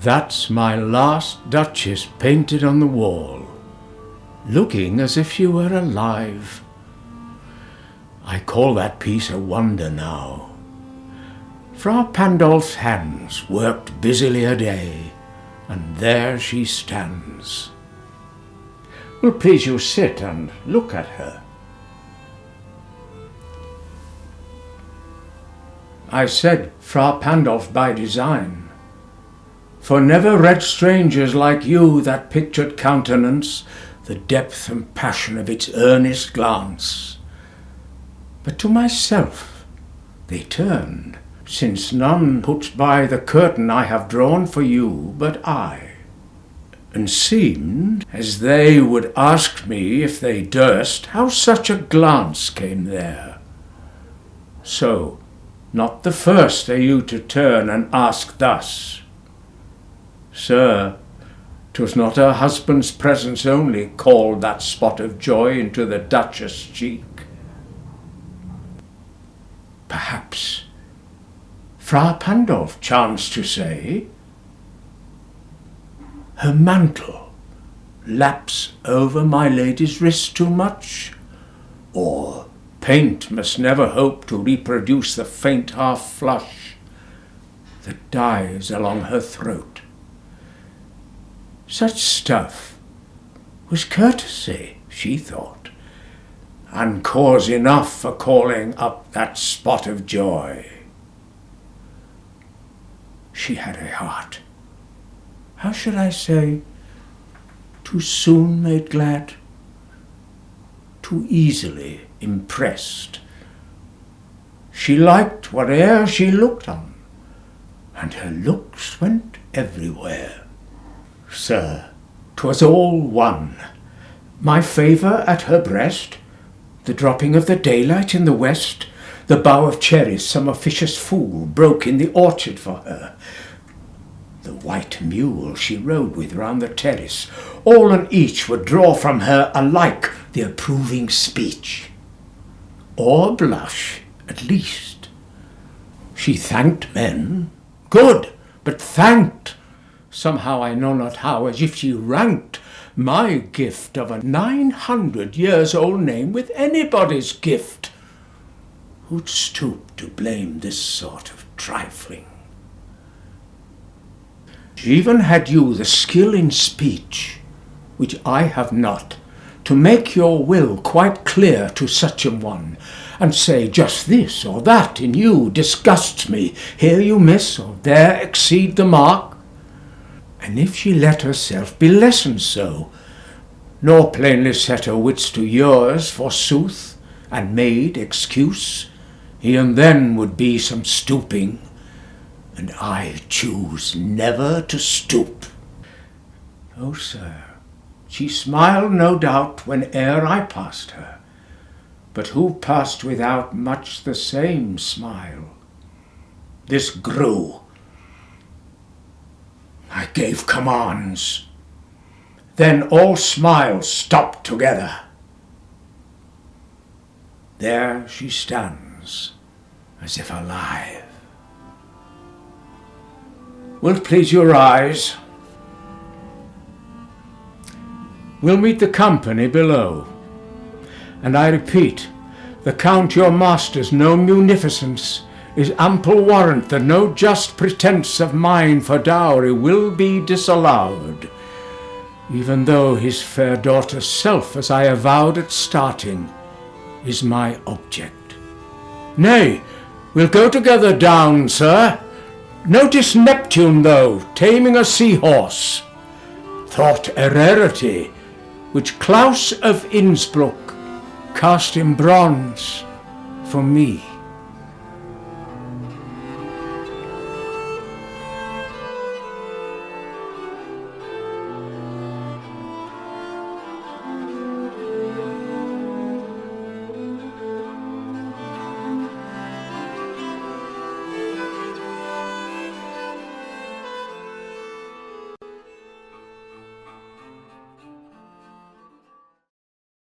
That's my Last Duchess painted on the wall, looking as if she were alive. I call that piece a wonder now. Frau Pandolf's hands worked busily a day, and there she stands. Will please you sit and look at her. I said Frau Pandolf by design, for never read strangers like you that pictured countenance, the depth and passion of its earnest glance. But to myself they turned, since none puts by the curtain I have drawn for you but I, and seemed as they would ask me, if they durst, how such a glance came there. So, not the first are you to turn and ask thus. Sir, 'twas not her husband's presence only called that spot of joy into the Duchess' cheek. Perhaps Frau Pandolf chanced to say, her mantle laps over my lady's wrist too much, or paint must never hope to reproduce the faint half-flush that dies along her throat. Such stuff was courtesy, she thought, and cause enough for calling up that spot of joy. She had a heart, how should I say, too soon made glad, too easily impressed. She liked whate'er she looked on, and her looks went everywhere. Sir, 'twas all one, my favour at her breast, the dropping of the daylight in the west, the bough of cherries some officious fool broke in the orchard for her, the white mule she rode with round the terrace, all and each would draw from her alike the approving speech, or blush at least. She thanked men, good, but thanked, somehow I know not how, as if she ranked my gift of a 900-years-old name with anybody's gift. Who'd stoop to blame this sort of trifling? She even had you the skill in speech, which I have not, to make your will quite clear to such an one, and say just this or that in you disgusts me, here you miss or there exceed the mark. And if she let herself be lessoned so, nor plainly set her wits to yours forsooth, and made excuse, e'en then would be some stooping, and I choose never to stoop. Oh, sir, she smiled no doubt whene'er I passed her, but who passed without much the same smile? This grew. I gave commands. Then all smiles stopped together. There she stands, as if alive. Will't please your eyes? We'll meet the company below. And I repeat, the Count your master's known munificence is ample warrant that no just pretence of mine for dowry will be disallowed, even though his fair daughter's self, as I avowed at starting, is my object. Nay, we'll go together down, sir. Notice Neptune, though, taming a seahorse, thought a rarity, which Claus of Innsbruck cast in bronze for me.